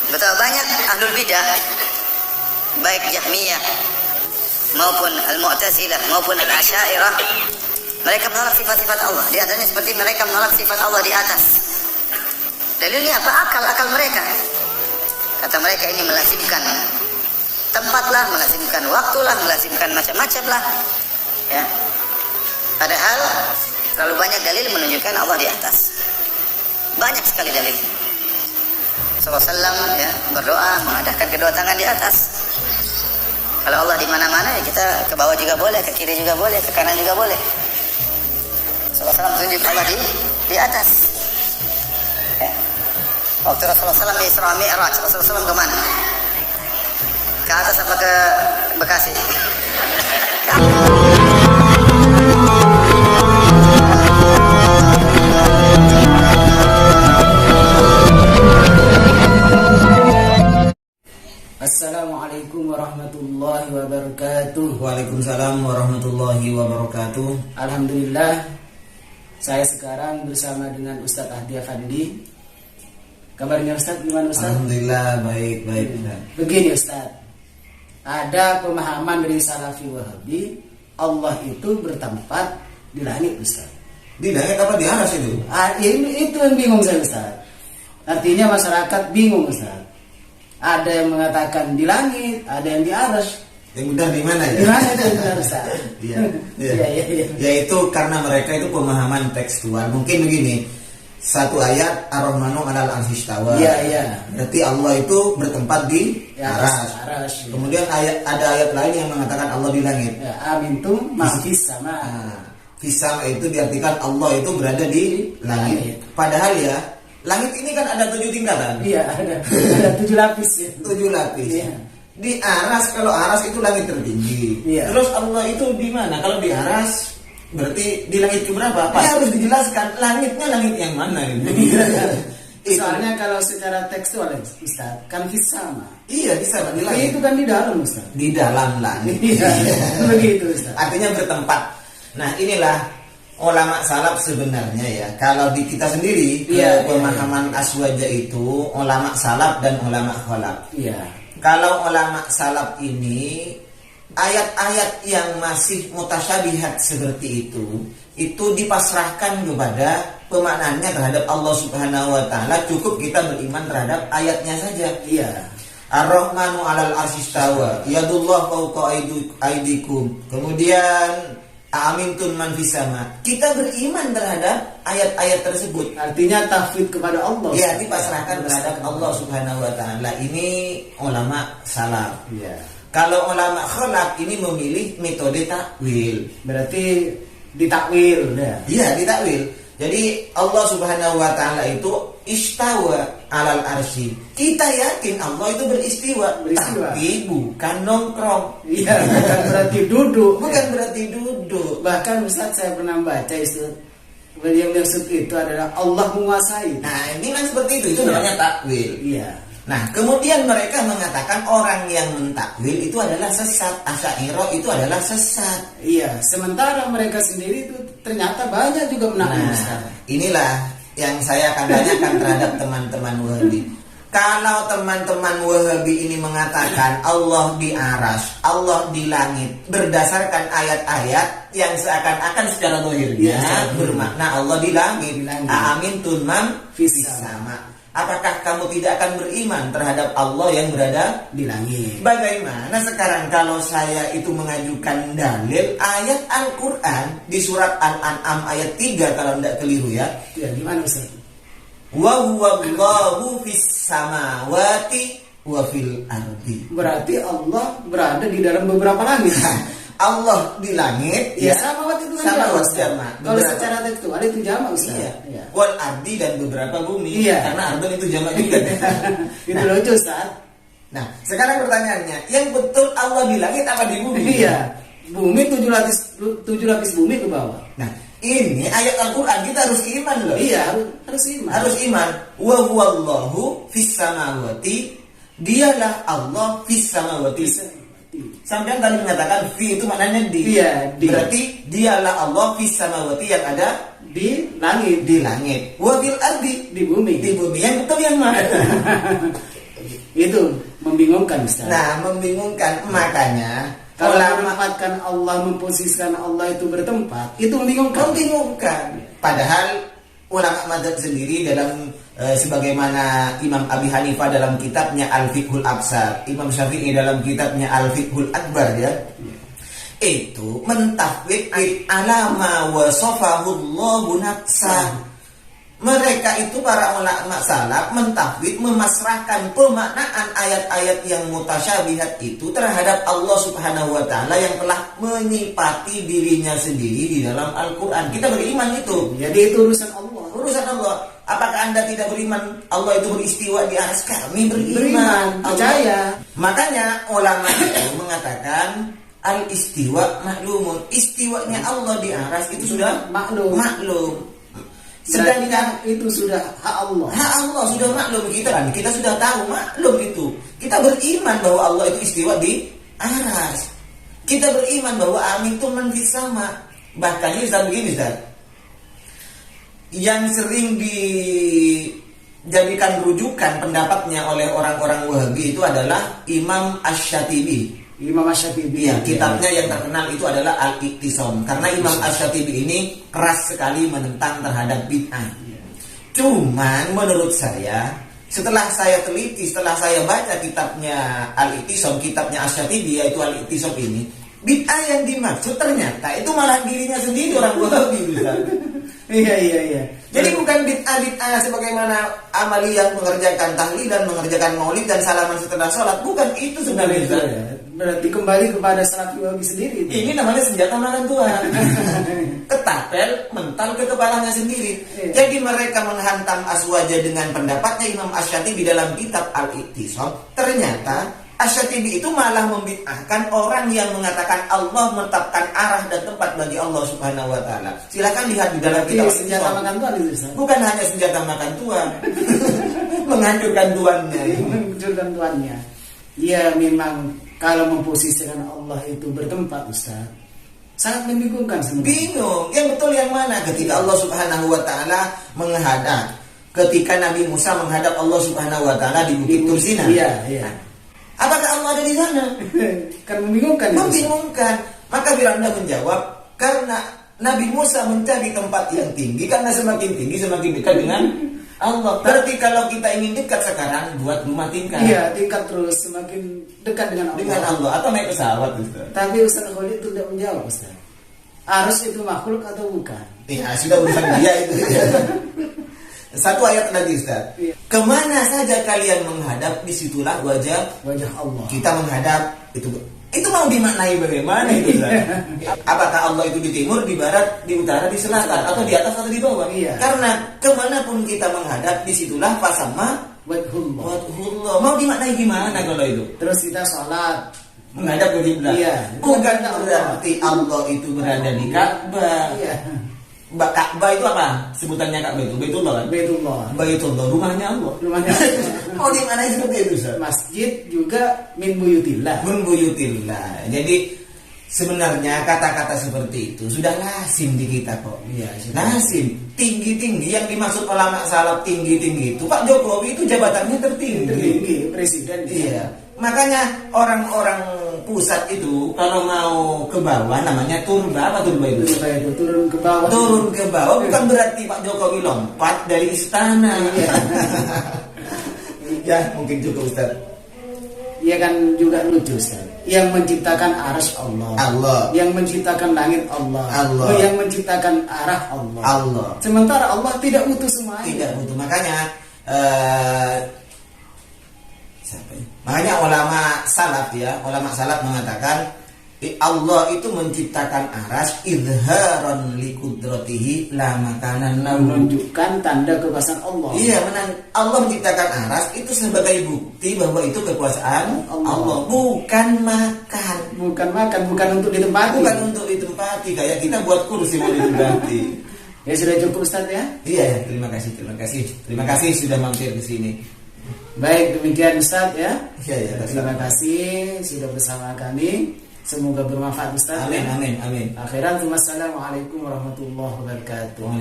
Betapa banyak ahlul bidah, baik Jahmiyah maupun Al-Mu'tazilah maupun Al-Asy'ariyah, mereka menolak sifat-sifat Allah. Di antaranya seperti mereka menolak sifat Allah di atas. Dalilnya apa? Akal mereka. Kata mereka ini melazimkan tempat lah, melazimkan waktu lah, melazimkan macam-macam lah. Ya. Padahal terlalu banyak dalil menunjukkan Allah di atas. Banyak sekali dalil. Rasulullah SAW ya, berdoa mengadakan kedua tangan di atas. Kalau Allah di mana-mana ya kita ke bawah juga boleh, ke kiri juga boleh, ke kanan juga boleh. Rasulullah SAW tunjuk Allah di atas. Ya. Waktu Rasulullah SAW di Isra Mi'raj, Rasulullah SAW kemana? Ke atas apa ke Bekasi? Assalamualaikum warahmatullahi wabarakatuh. Waalaikumsalam warahmatullahi wabarakatuh. Alhamdulillah, saya sekarang bersama dengan Ustadz Ahdi Afandi. Kabarnya Ustadz, gimana Ustadz? Alhamdulillah, baik. Begini Ustadz, ada pemahaman dari Salafi Wahabi, Allah itu bertempat di langit Ustadz. Di langit apa di atas itu? Itu yang bingung saya Ustadz. Artinya masyarakat bingung Ustadz. Ada yang mengatakan di langit, ada yang di arsy. Yang benar di mana ya? Di mana itu yang benar Ustaz? Iya. Ya itu karena mereka itu pemahaman tekstual. Mungkin begini, satu ayat Ar-Rahmanu 'alal 'arsy istawa. Iya. Berarti Allah itu bertempat di arsy. Kemudian ada ayat lain yang mengatakan Allah di langit. Ya, amintum ma fis sama. Fis sama itu diartikan Allah itu berada di langit. Padahal ya, langit ini kan ada 7 tingkatan. Iya, ada 7 lapis ya. 7 lapis. Iya. Di aras, kalau aras itu langit tertinggi. Iya. Terus Allah itu di mana? Kalau di aras berarti di langit keberapa? Ini harus dijelaskan langitnya langit yang mana ini. Soalnya kalau secara tekstual Ustaz, kan fis sama. Iya, bisa di langit. Itu kan di dalam Ustaz. Di dalam langit. Iya. Begitu Ustaz. Artinya bertempat. Nah, inilah ulama salaf sebenarnya ya. Kalau di kita sendiri pemahaman aswaja itu ulama salaf dan ulama khalaf. Iya. Kalau ulama salaf ini ayat-ayat yang masih mutasyabihat seperti itu dipasrahkan kepada pemaknaannya terhadap Allah Subhanahu wa taala, cukup kita beriman terhadap ayatnya saja. Iya. Ar-Rahmanu 'alal 'arsy istawa, yadullah fawqa aydikum. Kemudian Amintun man fis sama. Kita beriman terhadap ayat-ayat tersebut. Artinya tauhid kepada Allah. Ya, dipasrahkan terhadap Allah Subhanahu wa taala. Ini ulama salaf. Iya. Kalau ulama khalaf ini memilih metode takwil. Berarti ditakwil ya. Iya, ditakwil. Jadi Allah Subhanahu wa taala itu istawa 'alal arsy. Kita yakin Allah itu beristiwa. Tapi bukan nongkrong. Iya, bukan berarti duduk. Bukan berarti duduk. Bahkan Ustaz saya pernah baca itu yang maksud itu adalah Allah menguasai. Nah, ini kan seperti itu namanya takwil. Iya. Nah, kemudian mereka mengatakan orang yang mentakwil itu adalah sesat. Asy'ariyah itu adalah sesat. Iya, sementara mereka sendiri itu ternyata banyak juga menakwil. Nah, inilah yang saya akan tanyakan terhadap teman-teman Wahabi. Kalau teman-teman Wahabi ini mengatakan Allah di aras, Allah di langit, berdasarkan ayat-ayat yang seakan-akan secara zahirnya bermakna Allah di langit. Amintun man fis sama. Apakah kamu tidak akan beriman terhadap Allah yang berada di langit? Bagaimana sekarang kalau saya itu mengajukan dalil ayat Al-Quran di surat Al-An'am ayat 3 kalau tidak keliru ya? Ya, gimana Ustaz? Wa huwallahu fis samawati wa fil ardi. Berarti Allah berada di dalam beberapa langit. Allah di langit ya, samawati itu kan jamak. Kalau secara tekstual itu jamak Ustaz. Iya. Wal ardi dan beberapa bumi. Iya. Karena ardun itu jamak juga. Itu lucu Ustaz. Nah, sekarang pertanyaannya, yang betul Allah di langit apa di bumi? Iya. Bumi 7 lapis bumi ke bawah. Nah, ini ayat Al-Quran, kita harus iman loh. Iya, harus iman. Harus iman. Wa huwallahu fis samawati. Dialah Allah fis samawati. Sampai tadi mengatakan fi itu maknanya di. Iya, di. Berarti dialah Allah fis samawati yang ada di langit. Di langit. Wa fil ardi, di bumi. Di bumi. Yang betul yang mana? Itu membingungkan Ustaz. Nah, membingungkan. Makanya Kalau ulama menempatkan Allah, memposisikan Allah itu bertempat, itu membingungkan. Padahal ulama madzhab sendiri dalam sebagaimana Imam Abi Hanifah dalam kitabnya Al-Fiqhul Absar, Imam Syafi'i dalam kitabnya Al-Fiqhul Akbar ya. Itu mentafwid alama wasafahullahu nafsah. Mereka itu para ulama salaf mentafwid, memasrahkan pemaknaan ayat-ayat yang mutasyabihat itu terhadap Allah Subhanahu wa taala yang telah menyifati dirinya sendiri di dalam Al-Qur'an. Kita beriman itu. Jadi itu urusan Allah. Urusan Allah. Apakah Anda tidak beriman Allah itu beristiwa di atas? Kami Beriman, percaya. Makanya ulama itu mengatakan al-istiwa maklumun. Istiwanya Allah di aras itu sudah maklum. Sedangkan itu sudah hak Allah. hak Allah sudah maklum, kita sudah tahu, maklum itu. Kita beriman bahwa Allah itu istiwa di aras. Kita beriman bahwa amin itu manfis sama. Bahkan ini Ustaz begini Ustaz, yang sering dijadikan rujukan pendapatnya oleh orang-orang Wahabi itu adalah Imam Asy-Syatibi. Imam Asy-Syatibi. Ya, kitabnya yang terkenal itu adalah Al-Iqtisam. Karena Imam Asy-Syatibi ini keras sekali menentang terhadap bid'ah. Cuman menurut saya, setelah saya teliti, setelah saya baca kitabnya Al-Iqtisam, kitabnya Asy-Syatibi yaitu Al-Iqtisam ini, bid'ah yang dimaksud ternyata itu malah dirinya sendiri orang Wahabi. Iya. Jadi bukan bid'ah sebagaimana amaliyah mengerjakan tahlilan, mengerjakan maulid dan salaman setelah sholat. Bukan itu sebenarnya. Berarti kembali kepada salafi Wahabi sendiri. Ini namanya senjata makan Tuhan. Ketapel mental ke kepalanya sendiri. Jadi mereka menghantam aswaja dengan pendapatnya Imam Asy-Syatibi dalam kitab Al-Iqtisam. Ternyata Asy-Syatibi itu malah membid'ahkan orang yang mengatakan Allah menetapkan arah dan tempat bagi Allah Subhanahu wa taala. Silakan lihat di dalam kitab senjata makan Tuhan itu. Bukan hanya senjata makan Tuhan. Menghancurkan tuannya. Menghancurkan tuannya. Ya memang kalau memposisikan Allah itu bertempat Ustaz, sangat membingungkan sebenarnya. Bingung, yang betul yang mana? Ketika Allah Subhanahu wa taala menghadap, ketika Nabi Musa menghadap Allah Subhanahu wa taala di Bukit Tursina. Iya. Apakah Allah ada di sana? Kan membingungkan. Membingungkan. Maka Fir'aun menjawab, karena Nabi Musa mencari tempat yang tinggi, karena semakin tinggi semakin dekat dengan Allah. Berarti kalau kita ingin dekat sekarang, buat rumah tingkat. Iya, tingkat terus semakin dekat dengan Allah. Dengan Allah atau naik pesawat Ustaz. Tapi Ustaz Khalid itu tidak menjawab Ustaz. Arus itu makhluk atau bukan? Ya, sudah urusan dia itu. Satu ayat lagi Ustaz. Iya. Kemana saja kalian menghadap, disitulah wajah Allah. kita menghadap. Itu mau dimaknai bagaimana itu Ustaz? Apakah Allah itu di timur, di barat, di utara, di selatan, atau di atas atau di bawah? Iya. Karena kemanapun kita menghadap, disitulah fasama wajhullah. Mau dimaknai gimana kalau itu? Terus kita sholat Menghadap ke kiblat. Iya. Bukan berarti Allah itu berada di Ka'bah. Iya. Ka'bah itu apa? Sebutannya Ka'bah itu Baitullah kan? Baitullah, rumahnya Allah. Mau di mana seperti itu, Ustaz? Masjid juga min buyutillah. Jadi sebenarnya kata-kata seperti itu sudah lazim di kita kok. Iya, lazim. Tinggi-tinggi yang dimaksud ulama salaf tinggi-tinggi itu Pak Jokowi itu jabatannya tertinggi, presiden. Iya. Makanya orang-orang pusat itu kalau mau ke bawah namanya turba. Apa turba itu? Turba itu turun ke bawah. Turun ke bawah bukan berarti Pak Jokowi lompat dari istana. Ya mungkin cukup Ustaz. Ya kan juga lucu Ustaz. Yang menciptakan arsy Allah. Yang menciptakan langit Allah. Yang menciptakan arah Allah. Sementara Allah tidak butuh semuanya. Tidak butuh. Makanya ulama salaf mengatakan Allah itu menciptakan aras idharon likudratihi la makanan menunjukkan tanda kekuasaan Allah. Iya, Allah menciptakan aras itu sebagai bukti bahwa itu kekuasaan Allah. Bukan untuk ditempati. Kayak kita buat kursi mau ditempati. Ya sudah cukup Ustaz ya? Iya, terima kasih sudah mampir ke sini. Baik, demikian Ustaz ya. Iya. Terima kasih sudah bersama kami. Semoga bermanfaat Ustaz. Amin. Akhiran, wassalamualaikum warahmatullahi wabarakatuh.